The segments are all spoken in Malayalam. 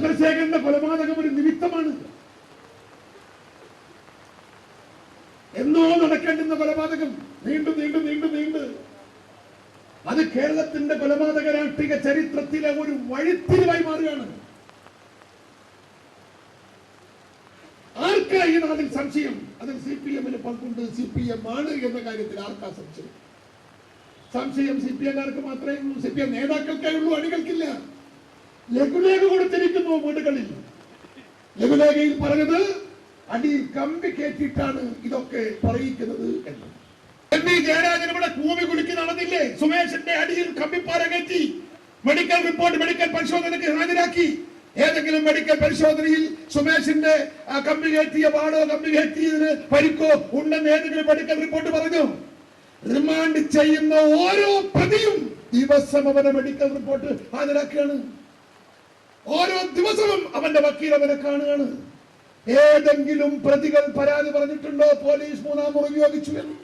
ചന്ദ്രശേഖരന്റെ കൊലപാതകം ഒരു നിമിത്തമാണ്. എന്നോ നടക്കേണ്ടുന്ന കൊലപാതകം നീണ്ടു അത് കേരളത്തിന്റെ കൊലപാതക രാഷ്ട്രീയ ചരിത്രത്തിലെ ഒരു വഴിത്തിരിവായി മാറുകയാണ്. ആർക്കാ ഈ നാട്ടിൽ സംശയം? അതിൽ CPM-ന് പങ്കുണ്ട്, CPM ആണ് എന്ന കാര്യത്തിൽ ആർക്കാ സംശയം? സംശയം CPM-കാർക്ക് മാത്രമേ ഉള്ളൂ. CPM നേതാക്കൾക്കേ ഉള്ളൂ, അണികൾക്കില്ല. ലഘുലേഖ കൊടുത്തിരിക്കുന്നു വീടുകളിൽ. ലഘുലേഖയിൽ പറഞ്ഞത് അടിയിൽ കമ്പി കയറ്റിയിട്ടാണ് ഇതൊക്കെ പറയിക്കുന്നത് എന്ന്. ജയരാജൻ ഇവിടെ കൂവി കുലുക്കി നടന്നില്ലേ? സുമേഷിന്റെ അടിയിൽ കമ്പിപ്പാര കയറ്റി മെഡിക്കൽ റിപ്പോർട്ട്, മെഡിക്കൽ പരിശോധനയ്ക്ക് ഹാജരാക്കി. ഏതെങ്കിലും മെഡിക്കൽ പരിശോധനയിൽ സുമേഷിന്റെ കമ്പി കയറ്റിയ പാടോ കമ്പി കയറ്റിയതിന് പരിക്കോ ഉണ്ടെന്ന് ഏതെങ്കിലും മെഡിക്കൽ റിപ്പോർട്ട് പറഞ്ഞു? റിമാൻഡ് ചെയ്യുന്ന ഓരോ പ്രതിയും ദിവസം അവന്റെ മെഡിക്കൽ റിപ്പോർട്ട് ഹാജരാക്കുകയാണ്. ഓരോ ദിവസവും അവന്റെ വക്കീൽ അവനെ കാണുകയാണ്. ഏതെങ്കിലും പ്രതികൾ പരാതി പറഞ്ഞിട്ടുണ്ടോ പോലീസ് മൂന്നാം മുറി ഉപയോഗിച്ചു എന്ന്?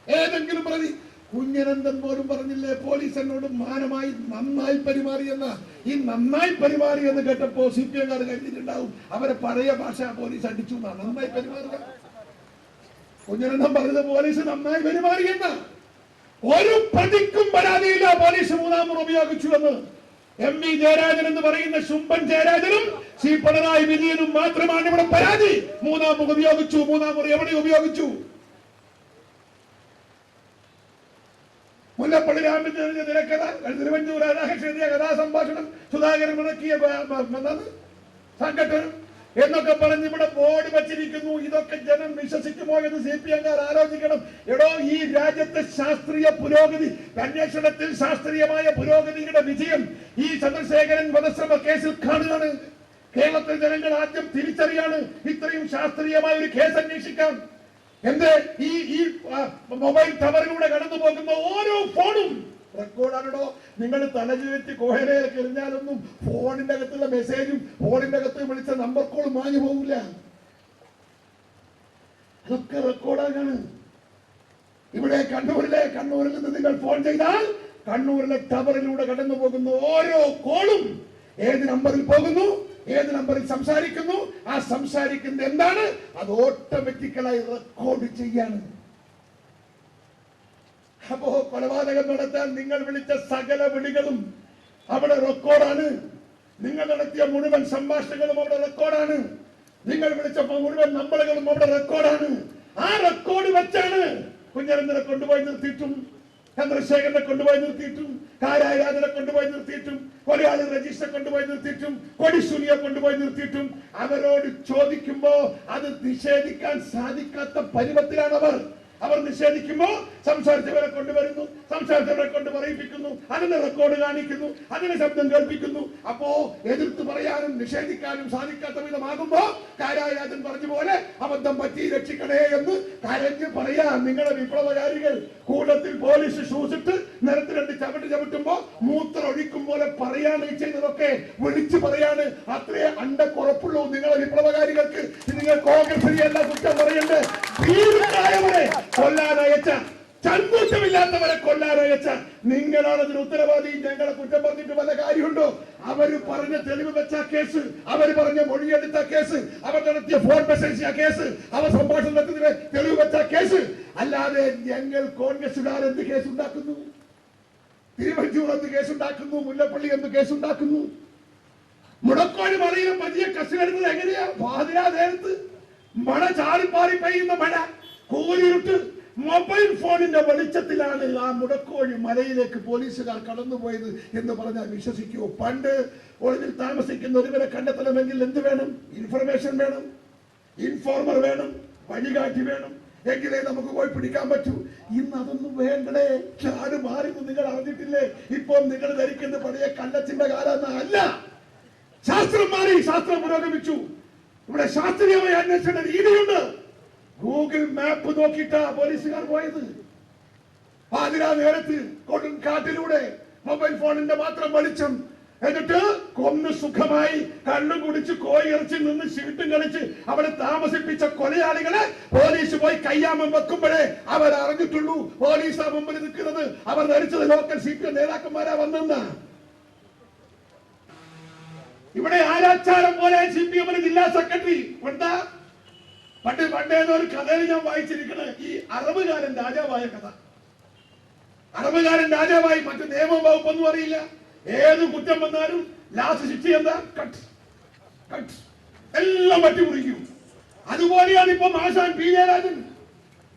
ഏതെങ്കിലും പ്രതി? കുഞ്ഞനന്തൻ പോലും പറഞ്ഞില്ലേ പോലീസ് എന്നോട് മാനമായി നന്നായി പെരുമാറിയെന്ന? ഈ നന്നായി പെരുമാറി എന്ന് കേട്ടപ്പോ CPM-കാർ കരുതിയിട്ടുണ്ടാവും അവരെ പഴയ ഭാഷ പോലീസ് അടിച്ചു. നന്നായി പെരുമാറുക. കുഞ്ഞനന്തൻ പറഞ്ഞത് പോലീസ് നന്നായി പെരുമാറിയെന്ന. ഒരു പ്രതിക്കും പരാതിയില്ല പോലീസ് മൂന്നാം മുറി ഉപയോഗിച്ചു എന്ന്. MV ജയരാജൻ എന്ന് പറയുന്ന ശുംഭൻ ജയരാജനും പിണറായി വിജയനും മാത്രമാണ് ഇവിടെ പരാതി. മൂന്നാം മുറി ഉപയോഗിച്ചു. മൂന്നാം മുറി എവിടെ ഉപയോഗിച്ചു? മുല്ലപ്പള്ളി രാമചന്ദ്രന്റെ തിരക്കഥ, തിരുവഞ്ചൂർ രാധാകൃഷ്ണന്റെ കഥാസംഭാഷണം, സുധാകരൻ മുടക്കിയ സംഘടനം എന്നൊക്കെ പറഞ്ഞ് ഇവിടെ ബോർഡ് വച്ചിരിക്കുന്നു. ഇതൊക്കെ ജനം വിശ്വസിക്കുമോ എന്ന് CPM-കാർ ആലോചിക്കണം. എടോ, ഈ രാജ്യത്തെ ശാസ്ത്രീയ പുരോഗതി, അന്വേഷണത്തിൽ ശാസ്ത്രീയമായ പുരോഗതിയുടെ വിജയം ഈ ചന്ദ്രശേഖരൻ വധശ്രമ കേസിൽ കാണുകയാണ്. കേരളത്തിലെ ജനങ്ങൾ ആദ്യം തിരിച്ചറിയാണ് ഇത്രയും ശാസ്ത്രീയമായ ഒരു കേസ് അന്വേഷിക്കാം. എന്റെ ഈ മൊബൈൽ ടവറിലൂടെ കടന്നു പോകുന്ന ഓരോ ഫോണും റെക്കോർഡാണോ? നിങ്ങൾ തലചുറ്റി കോഹലയിലേക്ക് എറിഞ്ഞാലൊന്നും ഫോണിന്റെ അകത്തുള്ള മെസ്സേജും ഫോണിന്റെ അകത്ത് വിളിച്ച നമ്പർ കോളും മാഞ്ഞു പോകില്ല. അതൊക്കെ റെക്കോർഡാണ്. ഇവിടെ കണ്ണൂരിൽ നിന്ന് നിങ്ങൾ ഫോൺ ചെയ്താൽ കണ്ണൂരിലെ ടവറിലൂടെ കടന്നു പോകുന്ന ഓരോ കോളും ഏത് നമ്പറിൽ പോകുന്നു, ഏത് നമ്പറിൽ സംസാരിക്കുന്നു, ആ സംസാരിക്കുന്നത് എന്താണ്, അത് ഓട്ടോമാറ്റിക്കലായി റെക്കോർഡ് ചെയ്യാണ്. അപ്പോ കൊലപാതകം നടത്താൻ നിങ്ങൾ വിളിച്ച സകല വിളികളും അവിടെ റെക്കോർഡാണ്. നിങ്ങൾ നടത്തിയ മുഴുവൻ സംഭാഷണങ്ങളും അവിടെ റെക്കോർഡാണ്. നിങ്ങൾ വിളിച്ച മുഴുവൻ നമ്പറുകളും അവിടെ റെക്കോർഡാണ്. ആ റെക്കോർഡ് വെച്ചാണ് കുഞ്ഞനന്തനെ കൊണ്ടുപോയി നിർത്തിയിട്ടും, ചന്ദ്രശേഖരനെ കൊണ്ടുപോയി നിർത്തിയിട്ടും, കാരായാദനെ കൊണ്ടുപോയി നിർത്തിയിട്ടും, കൊലയാളി രജിസ്റ്റർ കൊണ്ടുപോയി നിർത്തിയിട്ടും, കൊടിസുനിയെ കൊണ്ടുപോയി നിർത്തിയിട്ടും അവരോട് ചോദിക്കുമ്പോ അത് നിഷേധിക്കാൻ സാധിക്കാത്ത പരുവത്തിലാണ് അവർ നിഷേധിക്കുമ്പോ സംസാരിച്ചവരെ കൊണ്ടുവരുന്നു, സംസാരിച്ചവരെ കൊണ്ട് പറയിപ്പിക്കുന്നു, അതിന്റെ റെക്കോർഡ് കാണിക്കുന്നു, അതിന്റെ ശബ്ദം കേൾപ്പിക്കുന്നു. അപ്പോ എതിർത്ത് പറയാനും നിഷേധിക്കാനും സാധിക്കാത്ത വിധമാകുമ്പോ കാരായാദൻ പറഞ്ഞ പോലെ അബദ്ധം പറ്റി രക്ഷിക്കണേ എന്ന് കരഞ്ഞ് പറയാ. നിങ്ങളെ വിപ്ലവകാരികൾ കൂട്ടത്തിൽ പോലീസ് ഷൂസിട്ട് നിരത്തി രണ്ട് ചവിട്ടുമ്പോ മൂത്രം ഒഴിക്കും പോലെ പറയാണ് ഈ ചെയ്യുന്നതൊക്കെ വിളിച്ചു പറയാണ്. അത്രേ അണ്ടക്കുറപ്പുള്ളൂ നിങ്ങളെ വിപ്ലവകാരികൾക്ക്. നിങ്ങൾ കോൺഗ്രസിനെയല്ല കുറ്റം പറയണ്ടേ, ഭീരുക്കളായവരെ കൊല്ലാനയച്ച, ചങ്കൂറ്റമില്ലാത്തവരെ കൊല്ലാനയച്ച നിങ്ങളാണ് അതിന് ഉത്തരവാദി. ഞങ്ങളെ കുറ്റം പറഞ്ഞിട്ട് വല്ല കാര്യമുണ്ടോ? അവര് പറഞ്ഞ തെളിവ് വെച്ച കേസ്, അവർ പറഞ്ഞ മൊഴിയെടുത്ത കേസ്, അവർ നടത്തിയ ഫോൺ മെസ്സേജ് കേസ്, അവർ സംഭാഷണം നടത്തുന്നതിന് തെളിവ് വെച്ച കേസ്. അല്ലാതെ ഞങ്ങൾ കോൺഗ്രസുകാർ എന്ത് കേസ് ഉണ്ടാക്കുന്നു? തിരുവഞ്ചൂർ എന്ത് കേസുണ്ടാക്കുന്നു? മുല്ലപ്പള്ളി എന്ത് കേസുണ്ടാക്കുന്നു? മുടക്കോഴി മലയിലും വലിയ കസിലെടുത്തത് എങ്ങനെയാ? പാതിരാ നേരത്ത് മഴ ചാറിപ്പാറി പെയ്യുന്ന മഴ, കൂരിരുട്ട്, മൊബൈൽ ഫോണിന്റെ വെളിച്ചത്തിലാണ് ആ മുടക്കോഴി മലയിലേക്ക് പോലീസുകാർ കടന്നുപോയത് എന്ന് പറഞ്ഞാൽ വിശ്വസിക്കുമോ? പണ്ട് ഒളിവിൽ താമസിക്കുന്ന ഒരുവരെ കണ്ടെത്തണമെങ്കിൽ എന്ത് വേണം? ഇൻഫർമേഷൻ വേണം, ഇൻഫോർമർ വേണം, വഴികാട്ടി വേണം, എങ്കിലേ നമുക്ക് പോയി പിടിക്കാൻ പറ്റൂ. ഇന്ന് അതൊന്നും വേണ്ടേ. നാട് മാറിന്ന് നിങ്ങൾ അറിഞ്ഞിട്ടില്ലേ? ഇപ്പോൾ നിങ്ങൾ ധരിക്കുന്ന പഴയ കല്ലച്ചിന്റെ കാലം അല്ല. ശാസ്ത്രം മാറി, ശാസ്ത്രം പുരോഗമിച്ചു. ഇവിടെ ശാസ്ത്രീയമായ അന്വേഷണ രീതിയുണ്ട്. ഗൂഗിൾ മാപ്പ് നോക്കിയിട്ടാ പോലീസുകാർ പോയത്. പാതിരാ നേരത്ത് കൊടുങ്കാട്ടിലൂടെ മൊബൈൽ ഫോണിന്റെ മാത്രം വെളിച്ചം, എന്നിട്ട് കൊന്ന് സുഖമായി കള്ളും കുടിച്ച് കോയിറച്ചി നിന്ന് ചീട്ടും കളിച്ച് അവിടെ താമസിപ്പിച്ച കൊലയാളികളെ പോലീസ് പോയി കയ്യാമം വെക്കുമ്പോഴേ അവർ അറിഞ്ഞിട്ടുള്ളൂ പോലീസ് ആ മുമ്പിൽ നിൽക്കുന്നത്. അവർ ധരിച്ചത് ലോക്കൽ CPM നേതാക്കന്മാരാ വന്നെന്ന. ഇവിടെ ആരാ ആരാച്ചാരം പോലെ CPM ജില്ലാ സെക്രട്ടറി എന്താ പണ്ടേതൊരു കഥയിൽ ഞാൻ വായിച്ചിരിക്കുന്നത് ഈ അറബുകാരൻ രാജാവായ കഥ. അറബുകാരൻ രാജാവായി, മറ്റു നിയമ വകുപ്പൊന്നും അറിയില്ല. ഏത് കുറ്റം വന്നാലും ലാസ്റ്റ് ശിക്ഷ എന്താ? കട്ട് കട്ട്, എല്ലാം വട്ടി മുറിക്കും. അതുപോലെയാണ് ഇപ്പൊ ആശാൻ P. ജയരാജൻ.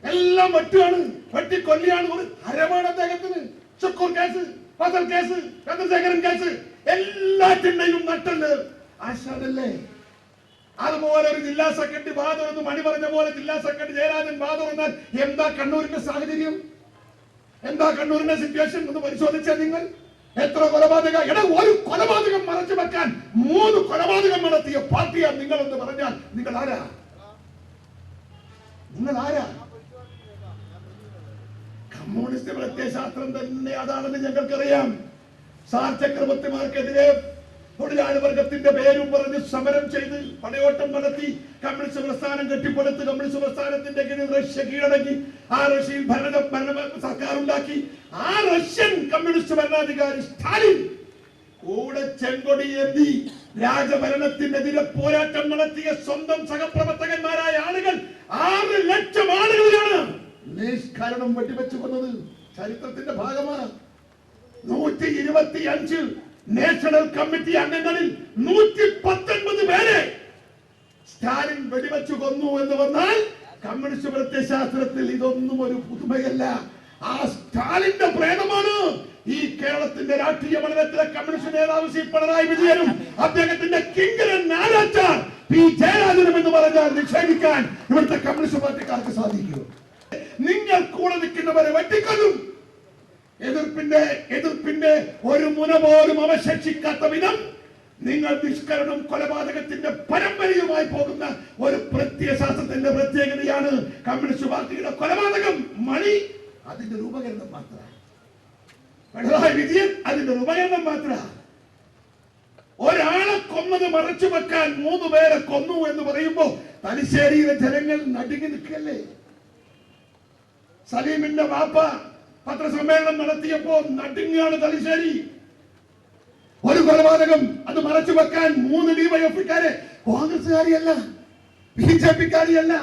എല്ലാം വട്ടുകയാണ്, വട്ടി കൊല്ലിയാണ്. ഒരു ഹരമാണ് അദ്ദേഹത്തിന്. Shukoor case, Fazal case, Chandrasekharan case, എല്ലാറ്റിന്റെയും നട്ടല് ആശാനല്ലേ. അതുപോലെ ഒരു ജില്ലാ സെക്രട്ടറി വാ തുറന്ന് മണി പറഞ്ഞ പോലെ ജില്ലാ സെക്രട്ടറി ജയരാജൻ വാ തുറന്നാൽ എന്താ കണ്ണൂരിന്റെ സാഹചര്യം, എന്താ കണ്ണൂരിന്റെ സിറ്റുവേഷൻ ഒന്ന് പരിശോധിച്ചാൽ നിങ്ങൾ എത്ര കൊലപാതകം. ഒരു കൊലപാതകം മറച്ചു വെക്കാൻ 3 കൊലപാതകം നടത്തിയ പാർട്ടിയാണ് നിങ്ങൾ എന്ന് പറഞ്ഞാൽ നിങ്ങൾ ആരാ? നിങ്ങൾ ആരാ? കമ്മ്യൂണിസ്റ്റ് പ്രത്യയശാസ്ത്രം തന്നെ അതാണെന്ന് ഞങ്ങൾക്കറിയാം. സാർ ചക്രവർത്തിമാർക്കെതിരെ തൊഴിലാളി വർഗത്തിന്റെ പേരും പറഞ്ഞ് സമരം ചെയ്ത് പടയോട്ടം നടത്തി കമ്മ്യൂണിസ്റ്റ് പ്രസ്ഥാനം കെട്ടിപ്പടുത്ത് കമ്മ്യൂണിസ്റ്റ് പ്രസ്ഥാനത്തിന്റെ കീഴിൽ റഷ്യ കീഴടക്കി ആ റഷ്യയിൽ ഭരണ സർക്കാർ ഉണ്ടാക്കി. ആ റഷ്യൻ കമ്മ്യൂണിസ്റ്റ് ഭരണാധികാരി സ്റ്റാലിൻ കൂടെ ചെങ്കൊടി ഏന്തി രാജഭരണത്തിനെതിരെ പോരാട്ടം നടത്തിയ സ്വന്തം സഹപ്രവർത്തകന്മാരായ ആളുകൾ 6 ലക്ഷം ആളുകളാണ് നിഷ്കരണം വെട്ടിവെച്ചു കൊന്നത്. ചരിത്രത്തിന്റെ ഭാഗമാണ്. 125 നാഷണൽ കമ്മിറ്റി അംഗങ്ങളിൽ 119 പേരെ സ്റ്റാലിൻ വെടിവെച്ചു കൊന്നു എന്ന് പറഞ്ഞാൽ കമ്മ്യൂണിസ്റ്റ് പ്രത്യയശാസ്ത്രത്തിൽ ഇതൊന്നും ഒരു പുതുമയല്ല. ആ സ്റ്റാലിന്റെ പ്രേതമാണ് ഈ കേരളത്തിന്റെ രാഷ്ട്രീയ മണ്ഡലത്തിലെ കമ്മ്യൂണിസ്റ്റ് നേതാവ് ശ്രീ പിണറായി വിജയനും അദ്ദേഹത്തിന്റെ കിങ്കരൻ നാരാച്ചാർ P. ജയരാജനും എന്ന് പറഞ്ഞാൽ നിഷേധിക്കാൻ ഇവിടുത്തെ കമ്മ്യൂണിസ്റ്റ് പാർട്ടിക്കാർക്ക് സാധിക്കും. നിങ്ങൾ കൂടെ നിൽക്കുന്നവരെ വെട്ടിക്കൊല്ലും. എതിർപ്പിന്റെ ഒരു മുന പോലും അവശേഷിക്കാത്ത വിധം നിങ്ങൾ നിഷ്കരണം കൊലപാതകത്തിന്റെ പരമ്പരയുമായി പോകുന്ന ഒരു പ്രത്യയശാസ്ത്രത്തിന്റെ പ്രത്യേകതയാണ് കമ്മ്യൂണിസ്റ്റ് പാർട്ടിയുടെ കൊലപാതകം. മണി അതിന്റെ രൂപകരണം മാത്ര, പിണറായി വിജയൻ അതിന്റെ രൂപകരണം മാത്ര. ഒരാളെ കൊന്നത് മറച്ചു വെക്കാൻ 3 പേരെ കൊന്നു എന്ന് പറയുമ്പോ തലശ്ശേരിയിലെ ജനങ്ങൾ നടുങ്ങി നിൽക്കല്ലേ. സലീമിന്റെ വാപ്പ പത്രസമ്മേളനം നടത്തിയപ്പോ നടുങ്ങാണ് തലശ്ശേരി. ഒരു കൊലപാതകം അത് മറച്ചു വെക്കാൻ 3 ഡിവൈഎഫ്ഐക്കാരെ, കോൺഗ്രസ്സുകാരിയല്ല, BJPക്കാരിയല്ല,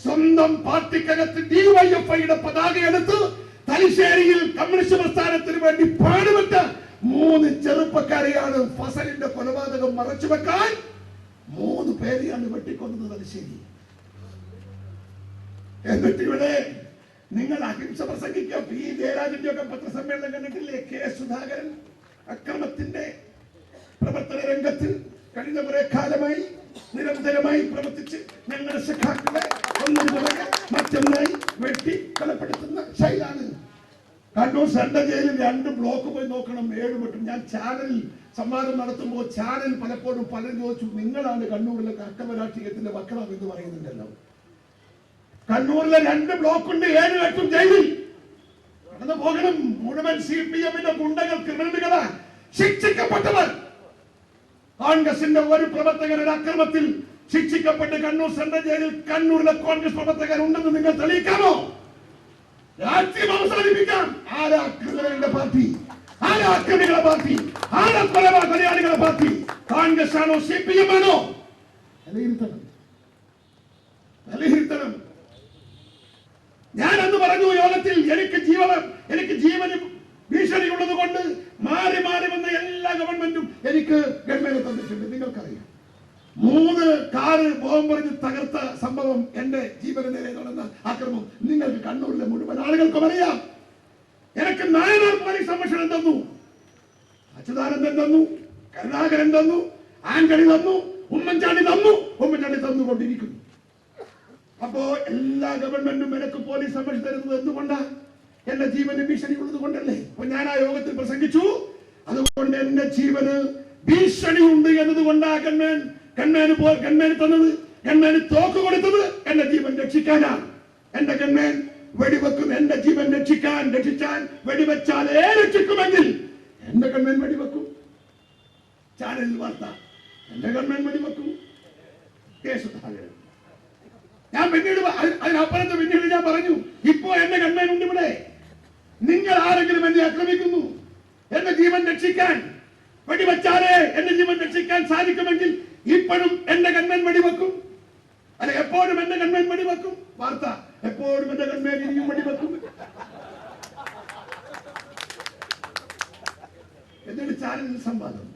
സ്വന്തം പാർട്ടിക്കകത്ത് ഡിവൈഎഫ്ഐയുടെ പതാക എടുത്ത് തലശ്ശേരിയിൽ കമ്മ്യൂണിസ്റ്റ് പ്രസ്ഥാനത്തിന് വേണ്ടി പാടുപെട്ട 3 ചെറുപ്പക്കാരെയാണ് ഫസലിന്റെ കൊലപാതകം മറച്ചു വെക്കാൻ 3 പേരെയാണ് വെട്ടിക്കൊന്നത് തലശ്ശേരി. എന്നിട്ട് ഇവിടെ നിങ്ങൾ അഹിംസ പ്രസംഗിക്കുക. P. ജയരാജന്റെ ഒക്കെ പത്രസമ്മേളനം കണ്ടിട്ടില്ലേ? K. സുധാകരൻ അക്രമത്തിന്റെ പ്രവർത്തന രംഗത്ത് കഴിഞ്ഞ കുറെ കാലമായി നിരന്തരമായി പ്രവർത്തിച്ച് ഞങ്ങളുടെ സഖാക്കളെ ഒന്നൊരുപോലെ മറ്റൊന്നായി വെട്ടി കൊലപ്പെടുത്തുന്ന ശൈലാണ്. കണ്ണൂർ സെൻട്രൽ ജയിലിൽ 2 ബ്ലോക്ക് പോയി നോക്കണം. 7 മട്ടും ഞാൻ ചാനലിൽ സംവാദം നടത്തുമ്പോൾ ചാനൽ പലപ്പോഴും പലരും ചോദിച്ചു, നിങ്ങളാണ് കണ്ണൂരിലെ അക്രമ രാഷ്ട്രീയത്തിന്റെ വക്രം എന്ന് പറയുന്നുണ്ടല്ലോ. കണ്ണൂരിലെ 2 ബ്ലോക്കുണ്ട്, 7 ലക്ഷം ജയിലിൽ കടന്നു പോകണം. മുഴുവൻ CPMന്റെ ഗുണ്ടകൾ, ക്രിമിനലുകളാ, ശിക്ഷിക്കപ്പെട്ടവർ. കോൺഗ്രസിന്റെ ഒരു പ്രവർത്തകരുടെ അക്രമത്തിൽ ശിക്ഷിക്കപ്പെട്ട് കണ്ണൂർ സെൻട്രൽ ജയിലിൽ കണ്ണൂരിലെ കോൺഗ്രസ് പ്രവർത്തകർ ഉണ്ടെന്ന് നിങ്ങൾ തെളിയിക്കാമോ? രാജ്യം അവസാനിപ്പിക്കാം. ആരാ ക്രിമിനലിന്റെ പാർട്ടി? ആരാ അക്രമികളുടെ പാർട്ടി? ആരാ കൊലയാളികളുടെ പാർട്ടി? കോൺഗ്രസ് ആണോ CPM ആണോ? വിലയിരുത്തണം. ഞാൻ അന്ന് പറഞ്ഞു യോഗത്തിൽ, എനിക്ക് ജീവന് ഭീഷണിയുള്ളത് കൊണ്ട് മാറി വന്ന എല്ലാ ഗവൺമെന്റും എനിക്ക് ഗവൺമെന്റ് തന്നിട്ടുണ്ട്. നിങ്ങൾക്കറിയാം, 3 കാറ് ബോംബെറിഞ്ഞ് തകർത്ത സംഭവം, എന്റെ ജീവന് നേരെ നടന്ന ആക്രമണം നിങ്ങൾക്ക് കണ്ണൂരിലെ മുഴുവൻ ആളുകൾക്കും അറിയാം. എനിക്ക് നായനാർ പോലീസ് സംരക്ഷണം തന്നു, അച്യുതാനന്ദൻ തന്നു, കരുണാകരൻ തന്നു, ആന്റണി തന്നു, ഉമ്മൻചാണ്ടി തന്നുകൊണ്ടിരിക്കുന്നു. അപ്പോ എല്ലാ ഗവൺമെന്റും എനിക്ക് പോലീസ് സംരക്ഷണം തരുന്നത് എന്തുകൊണ്ടാ? എന്റെ ജീവന് ഭീഷണി ഉള്ളത് കൊണ്ടല്ലേ. അപ്പൊ ഞാൻ ആ യോഗത്തിൽ പ്രസംഗിച്ചു, അതുകൊണ്ട് എന്റെ ജീവന് ഭീഷണി ഉണ്ട് എന്നതുകൊണ്ടാ ഗൺമാന് തന്നത്, ഗൺമാന് തോക്ക് കൊടുത്തത് എന്റെ ജീവൻ രക്ഷിക്കാനാണ്. എന്റെ ഗൺമാൻ വെടിവെക്കും, എന്റെ ജീവൻ രക്ഷിച്ചാൽ വെടിവെച്ചാലേ രക്ഷിക്കുമെങ്കിൽ എന്റെ ഗൺമാൻ വെടിവെക്കും. ചാനലിൽ വാർത്ത, എന്റെ ഗൺമാൻ വെടിവെക്കും. K. സുധാകരൻ. ഞാൻ പിന്നീട് അതിനപ്പുറത്ത് ഞാൻ പറഞ്ഞു, ഇപ്പോ എന്റെ ഗൺമാൻ ഉണ്ട് ഇവിടെ. നിങ്ങൾ ആരെങ്കിലും എന്നെ ആക്രമിക്കുന്നു, എന്റെ ജീവൻ രക്ഷിക്കാൻ വെടിവെച്ചാലേ എന്റെ ജീവൻ രക്ഷിക്കാൻ സാധിക്കുമെങ്കിൽ ഇപ്പോഴും എന്റെ കൺമേൽ വെടിവെക്കും. അല്ലെ, എപ്പോഴും എന്റെ കൺമേൽ വെടിവെക്കും. വാർത്ത, എപ്പോഴും എന്റെ കൺമേൽ ഇനിയും വെടിവെക്കും. എന്നിട്ട് ചാനലിൽ സംവാദം.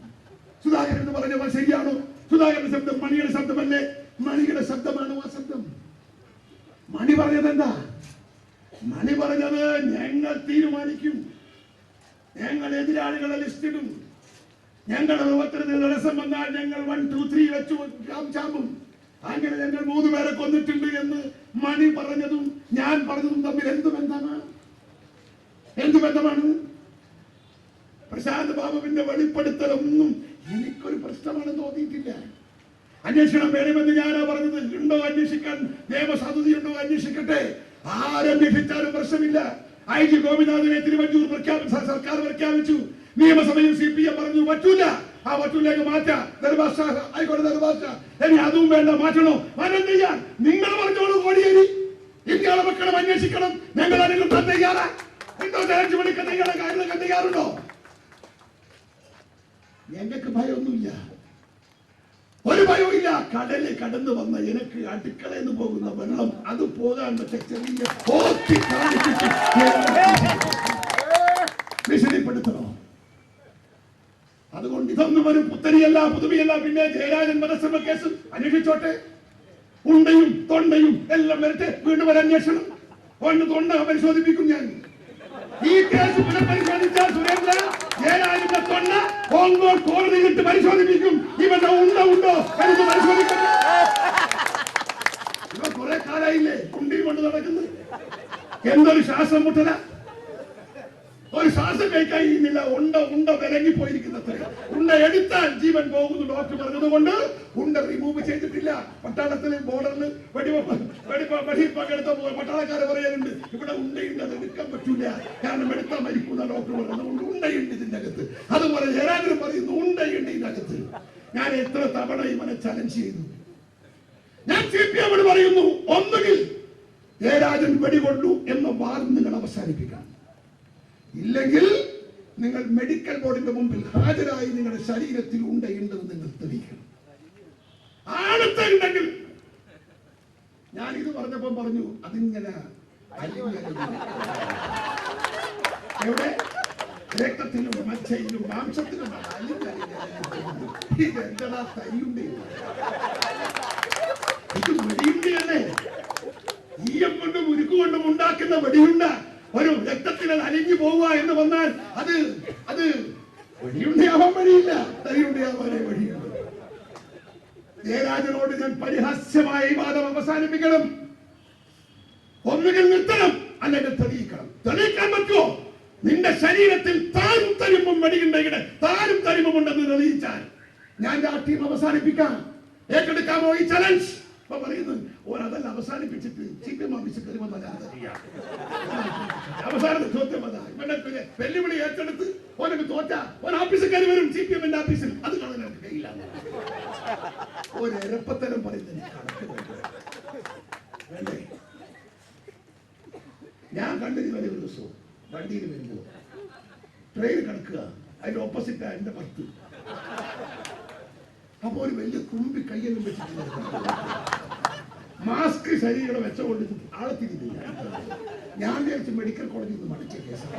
സുധാകരൻ എന്ന് പറഞ്ഞപ്പോൾ ശരിയാണോ? സുധാകരന്റെ ശബ്ദം മണിയുടെ ശബ്ദമല്ലേ? മണിയുടെ ശബ്ദമാണ് ആ ശബ്ദം. മണി പറഞ്ഞത് എന്താ? മണി പറഞ്ഞത് ഞങ്ങൾ തീരുമാനിക്കും, ഞങ്ങൾ എതിരാളികളെ ലിസ്റ്റിടും, ഞങ്ങളുടെ പ്രവർത്തനത്തിൽ തടസ്സം വന്നാൽ ഞങ്ങൾ 1, 2, 3 വെച്ചു ചാമ്പും. അങ്ങനെ ഞങ്ങൾ 3 പേരെ കൊന്നിട്ടുണ്ട് എന്ന് മണി പറഞ്ഞതും ഞാൻ പറഞ്ഞതും തമ്മിൽ എന്ത് ബന്ധമാണ്? പ്രശാന്ത് ബാബുവിന്റെ വെളിപ്പെടുത്തലൊന്നും എനിക്കൊരു പ്രശ്നമാണ് തോന്നിയിട്ടില്ല. അന്വേഷണം വേണമെന്ന് ഞാനാ പറഞ്ഞത്. ഉണ്ടോ അന്വേഷിക്കാൻ നിയമസാധുതയുണ്ടോ? അന്വേഷിക്കട്ടെ. ആരന്വേഷിച്ചാലും പ്രശ്നമില്ല. IG ഗോപിനാഥിനെ തിരുവഞ്ചൂർ സർക്കാർ പ്രഖ്യാപിച്ചു. നിയമസഭയിൽ CPM പറഞ്ഞു പറ്റൂല, ആ പറ്റൂലേക്ക് മാറ്റാം. ആയിക്കോട്ടെ, നെടുമ്പാശ്ശ ഇനി അതും വേണ്ട, മാറ്റണോ? മാറ്റം ചെയ്യാൻ നിങ്ങൾ പറഞ്ഞോളൂ. കോടിയേരി ഇന്ത്യയുടെ മക്കളും അന്വേഷിക്കണം. ഞങ്ങൾ ആരെങ്കിലും തയ്യാറാ? എന്തോ തെരഞ്ഞു വിളിക്കാൻ തയ്യാറുണ്ടോ? ഞങ്ങൾക്ക് ഭയമൊന്നുമില്ല, ഒരു ഭയവും ഇല്ല. കടലിൽ കടന്നു വന്ന എനിക്ക് അടുക്കളയിൽ നിന്ന് പോകുന്ന വെള്ളം അത് പോകാൻ പക്ഷെ ചെറിയ ഭീഷണിപ്പെടുത്തണോ? അതുകൊണ്ട് ഇതൊന്നും ഒരു പുത്തരിയല്ല, പുതുമയല്ല. പിന്നെ ജയരാജൻ വധശ്രമ കേസ് അന്വേഷിച്ചോട്ടെ. ഉണ്ടയും തൊണ്ടയും എല്ലാം വരട്ടെ. വീണ്ടും ഒരു അന്വേഷണം. തൊണ്ട പരിശോധിപ്പിക്കും ഞാൻ. ഈ കേസ് പുനഃപരിശോധിച്ചാൽ സുരേന്ദ്ര ജയരാജന്റെ തൊണ്ട ഓങ്കോൾ കോടതിയിലിട്ട് പരിശോധിപ്പിക്കും. ഇവന്റെ ഉണ്ടോ എന്ന് പരിശോധിക്കണം. ഇവ കുറെ കാലായില്ലേ ഉണ്ടിയും കൊണ്ട് നടക്കുന്നത്. എന്തൊരു ശ്വാസം മുട്ടല! ഒരു ശ്വാസം കഴിക്കാൻ കഴിയുന്നില്ല. ഉണ്ട വിലങ്ങിപ്പോയിരിക്കുന്നത്. ഉണ്ട എടുത്താൽ ജീവൻ പോകുന്നു ഡോക്ടർ പറഞ്ഞതുകൊണ്ട് ഉണ്ട റിമൂവ് ചെയ്തിട്ടില്ല. പട്ടാളത്തിൽ ബോർഡറിൽ വെടിവെപ്പെടുത്ത പട്ടാളക്കാരെ പറയാറുണ്ട്, ഇവിടെ ഉണ്ടയുണ്ട്, അത് എടുക്കാൻ പറ്റൂല, കാരണം എടുത്താൽ മരിക്കുന്ന ഡോക്ടർ പറഞ്ഞതുകൊണ്ട് ഉണ്ടയുണ്ട് ഇതിന്റെ അകത്ത്. അതുപോലെ ജയരാജൻ പറയുന്നു ഉണ്ടയുണ്ട് ഇതിനകത്ത്. ഞാൻ എത്ര തവണ ഇവനെ ചലഞ്ച് ചെയ്തു. ഞാൻ CPM പറയുന്നു, ഒന്നുകിൽ ജയരാജൻ വെടികൊണ്ടു എന്ന വാദം നിങ്ങൾ അവസാനിപ്പിക്കണം. ഇല്ലെങ്കിൽ നിങ്ങൾ മെഡിക്കൽ ബോർഡിന്റെ മുമ്പിൽ ഹാജരായി നിങ്ങളുടെ ശരീരത്തിൽ ഉണ്ടെന്ന് നിങ്ങൾ തെളിയിക്കണം. ആണത്തുണ്ടെങ്കിൽ ഞാൻ ഇത് പറഞ്ഞപ്പോൾ പറഞ്ഞു അതിങ്ങനെ എവിടെ രക്തത്തിലും മജ്ജയിലും മാംസത്തിലും ഇതെന്താ തൈയുണ്ട്? ഇത് വെടിയുണ്ടല്ലേ? ഈയം കൊണ്ടും ഉരുക്കുകൊണ്ടും ഉണ്ടാക്കുന്ന വെടിയുണ്ട ഒരു രക്തത്തിൽ അലിഞ്ഞു പോവുക എന്ന് വന്നാൽ അത് വെടിയുണ്ടയാവാൻ വഴിയില്ല, തൈയുണ്ടയാവാനേ വഴിയുള്ളൂ. ജയരാജനോട് ഞാൻ പരിഹാസ്യമായ ഈ വാദം അവസാനിപ്പിക്കണം. ഒന്നുകിൽ നിർത്തണം, അല്ലെങ്കിൽ തെളിയിക്കണം. തെളിയിക്കാൻ പറ്റുമോ? നിന്റെ ശരീരത്തിൽ താരും തരിമ്പും വെടിയുണ്ടെങ്കിൽ താരും തരിമ്പുമുണ്ടെന്ന് തെളിയിച്ചാൽ ഞാൻ ആ ടീം അവസാനിപ്പിക്കാം. ഏറ്റെടുക്കാമോ ഈ ചലഞ്ച്? പറയുന്നത് ഓരതല്ല അവസാനിപ്പിച്ചിട്ട് CPM ഓഫീസിൽ കയറുമെന്ന ഞാൻ അറിയാം. അവസാനത്തെ ചോദ്യം അതാ. ഇവന്റെ വെല്ലുവിളി ഏറ്റെടുത്ത് ഓനക്ക് തോറ്റ ഓഫീസിൽ കയറി വരും CPM ഓഫീസിൽ. അത് കാണാൻ എനിക്ക് കഴിയില്ല. ഒരു എരപ്പത്തരം പറയുന്നത് കണക്ക് വേണ്ടേ? ഞാൻ കണ്ടത് വരെ ഒരു ദിവസവും വണ്ടിയിൽ വരുമ്പോ ട്രെയിൻ കിടക്കുക, അതിന്റെ ഓപ്പോസിറ്റ് എന്റെ ഭർത്ത്. അപ്പൊ ഒരു വലിയ കുമ്പി കയ്യെല്ലാം വെച്ചിട്ട് മാസ്ക് ശരീരം വെച്ചുകൊണ്ട് ആളെ തിരിഞ്ഞില്ല. ഞാൻ വിചാരിച്ചു മെഡിക്കൽ കോളേജിൽ നിന്ന് മടിച്ച കേസാണ്.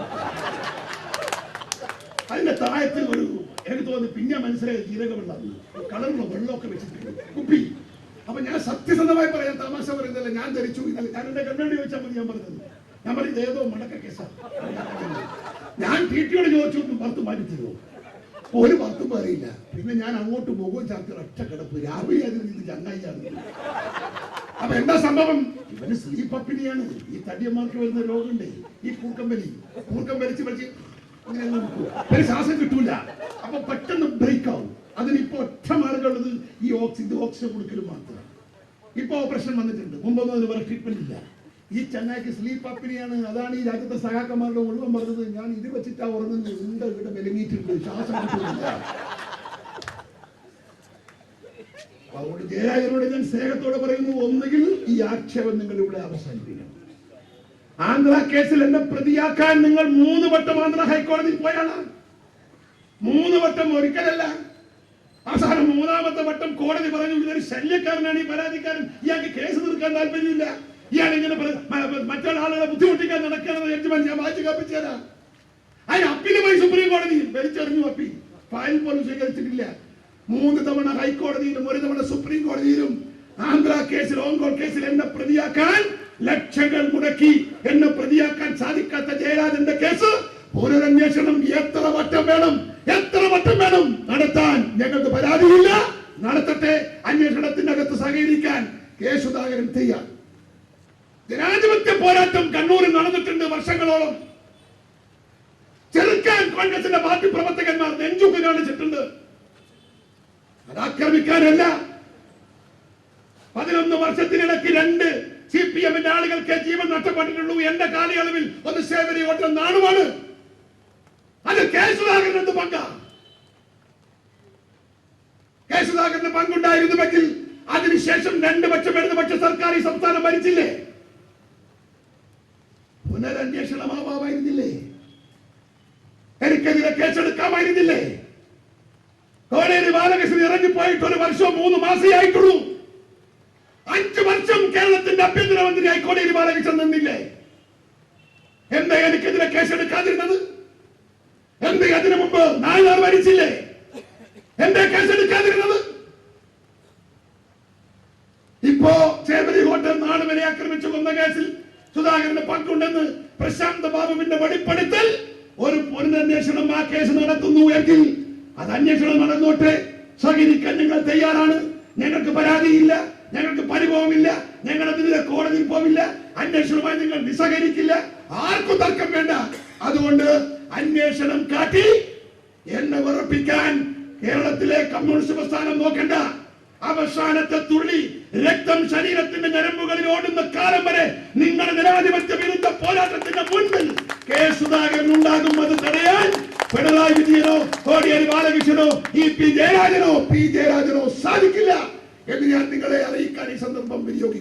അതിന്റെ താഴത്തിൽ ഒരു എനിക്ക് തോന്നി പിന്നെ മനസ്സിലായ ജീരകമുള്ള കളറുള്ള വെള്ളമൊക്കെ വെച്ചിട്ടുണ്ട് കുപ്പി. അപ്പൊ ഞാൻ സത്യസന്ധമായി പറയാൻ തമാശ പറയുന്നില്ല. ഞാൻ ധരിച്ചു ഇത് ഞാൻ എന്റെ ഗവൺമെന്റ് ചോദിച്ചാൽ മതി. ഞാൻ പറഞ്ഞത് ഏതോ മടക്ക കേസാണ്. ഞാൻ TTയോട് ചോദിച്ചു ഭർത്ത് മാറ്റി തരുമോ? ഒരു ഭർത്തും അറിയില്ല. പിന്നെ ഞാൻ അങ്ങോട്ട് മുഖവും ചാർത്തി ഒറ്റ കിടപ്പ്. രാവിലെ അതിൽ ഇത് ചങ്ങായിയാണ്. അപ്പൊ എന്താ സംഭവം? ഇവന് സ്ലീപ്പ് അപ്പിനിയാണ്. ഈ തടിയന്മാർക്ക് വരുന്ന രോഗമുണ്ട്. ഈ കൂർക്കം വലിച്ച് അങ്ങനെ ശ്വാസം കിട്ടൂല. അപ്പൊ പെട്ടെന്ന് ബ്രേക്ക് ആവും. അതിനിപ്പോ ഒറ്റ മാർഗമുള്ളത് ഈ ഓക്സിജൻ കൊടുക്കലും മാത്രം. ഇപ്പൊ ഓപ്പറേഷൻ വന്നിട്ടുണ്ട്. മുമ്പൊന്നും അതിന് വേറെ ട്രീറ്റ്മെന്റ് ഇല്ല. ഈ ചങ്ങായിക്ക് സ്ലീപ്പ് അപ്പിനിയാണ്. അതാണ് ഈ രാജ്യത്തെ സഹാക്കന്മാരുടെ മുഴുവൻ പറഞ്ഞത്. ഞാൻ ഇത് വെച്ചിട്ടാ ഉറങ്ങുന്നത്. ഇവിടെ വിലങ്ങിയിട്ടുണ്ട്, ശ്വാസം കിട്ടുന്നില്ല. അതുകൊണ്ട് ജയരാജനോട് ഞാൻ സ്നേഹത്തോടെ പറയുന്നു, ഒന്നുകിൽ ഈ ആക്ഷേപം നിങ്ങൾ ഇവിടെ അവസാനിപ്പിക്കണം. ആന്ധ്ര കേസിൽ എന്നെ പ്രതിയാക്കാൻ നിങ്ങൾ 3 വട്ടം ആന്ധ്ര ഹൈക്കോടതിയിൽ പോയാണ്. 3 വട്ടം ഒരിക്കലല്ല. അവസാനം 3ാമത്തെ വട്ടം കോടതി പറഞ്ഞു ഇതൊരു ശല്യക്കാരനാണ്, ഈ പരാതിക്കാരൻ, ഇയാൾക്ക് കേസ് തീർക്കാൻ താല്പര്യമില്ല, ഇയാൾ ഇങ്ങനെ മറ്റുള്ള ആളുകളെ ബുദ്ധിമുട്ടിക്കാൻ നടക്കണമെന്ന് ജഡ്ജ്മെന്റ് ഞാൻ വായിച്ചു കാപ്പിച്ചു തരാം. അതിന് അപ്പീലുമായി സുപ്രീം കോടതിയിൽ വലിച്ചെറിഞ്ഞു. അപ്പീൽ ഫയൽ പോലും സ്വീകരിച്ചിട്ടില്ല. 3 തവണ ഹൈക്കോടതിയിലും 1 തവണ സുപ്രീം കോടതിയിലും ആന്ധ്ര കേസിൽ, ഓങ്കോൾ കേസിൽ എന്നെ പ്രതിയാക്കാൻ ലക്ഷങ്ങൾ മുടക്കി. എന്നെ പ്രതിയാക്കാൻ സാധിക്കാത്ത ജയരാജന്റെ കേസ് പുനരന്വേഷണം എത്ര വട്ടം വേണം നടത്താൻ ഞങ്ങൾക്ക് പരാതിയില്ല. നടത്തട്ടെ. അന്വേഷണത്തിനകത്ത് സഹകരിക്കാൻ കെ സുധാകരൻ തയ്യാർ. ജനാധിപത്യ പോരാട്ടം കണ്ണൂരിൽ നടന്നിട്ടുണ്ട് വർഷങ്ങളോളം. ചെറുക്കാൻ കോൺഗ്രസിന്റെ പാർട്ടി പ്രവർത്തകന്മാർ നെഞ്ചുക്ക് കാണിച്ചിട്ടുണ്ട്. അത് ആക്രമിക്കാനല്ല. 11 വർഷത്തിനിടയ്ക്ക് 2 CPM-ന്റെ ആളുകൾക്ക് ജീവൻ നഷ്ടപ്പെട്ടിട്ടുള്ളൂ. എന്റെ കാലയളവിൽ ഒന്ന് സേവരി ഓട്ട നാടുമാണ്. അത് കെ സുധാകരന്റെ പങ്കാണ്. കെ സുധാകരന്റെ പങ്കുണ്ടായിരുന്നുവെങ്കിൽ അതിനുശേഷം 2 പക്ഷം ഇടതുപക്ഷ സർക്കാർ ഈ സംസ്ഥാനം ഭരിച്ചില്ലേ? പുനരന്വേഷണമാവാമായിരുന്നില്ലേ? എനിക്കെതിരെ കേസെടുക്കാമായിരുന്നില്ലേ? കോടിയേരി ബാലകൃഷ്ണൻ ഇറങ്ങിപ്പോയിട്ട് 1 വർഷവും 3 മാസേ ആയിട്ടുള്ളൂ. 5 വർഷം കേരളത്തിന്റെ ആഭ്യന്തരമന്ത്രിയായി കോടിയേരി ബാലകൃഷ്ണൻ നിന്നില്ലേ? എന്താ എനിക്കെതിരെ കേസെടുക്കാതിരുന്നത്? എന്താ അതിനു മുമ്പ് 4 ആൾ മരിച്ചില്ലേ? എന്താ കേസെടുക്കാതിരുന്നത്? ഇപ്പോ ചേവരി ഹോട്ടൽ നാടുവരെ ആക്രമിച്ചു കൊന്ന കേസിൽ സുധാകരന്റെ പങ്കുണ്ടെന്ന് പ്രശാന്ത് ബാബുവിന്റെ വെളിപ്പെടുത്തൽ ഒരു പുനരന്വേഷണം ആ കേസ് നടത്തുന്നു എങ്കിൽ അത് അന്വേഷണം നടന്നോട്ടെ. സഹകരിക്കാൻ ഞങ്ങൾ തയ്യാറാണ്. ഞങ്ങൾക്ക് പരാതിയില്ല, ഞങ്ങൾക്ക് പരിഭവമില്ല, ഞങ്ങൾ അതിനെതിരെ കോടതിയിൽ പോവില്ല, അന്വേഷണവുമായി നിങ്ങൾ നിസ്സഹകരിക്കില്ല. ആർക്കും തർക്കം വേണ്ട. അതുകൊണ്ട് അന്വേഷണം കാട്ടി എന്നെ ഉറപ്പിക്കാൻ കേരളത്തിലെ കമ്മ്യൂണിസ്റ്റ് പ്രസ്ഥാനം നോക്കണ്ട. അവസാനത്തെ തുള്ളി രക്തം ശരീരത്തിന്റെ ഞരമ്പുകളിൽ ഓടുന്ന കാലം വരെ നിങ്ങളുടെ ജനാധിപത്യ വിരുദ്ധ പോരാട്ടത്തിന്റെ മുൻപിൽ കെ സുധാകരൻ ഉണ്ടാകും. അത് തടയാൻ പിണറായി വിജയനോ കോടിയേരി ബാലകൃഷ്ണനോ പി ജയരാജനോ സാധിക്കില്ല എന്ന് ഞാൻ നിങ്ങളെ അറിയിക്കാൻ ഈ സന്ദർഭം വിനിയോഗിക്കും.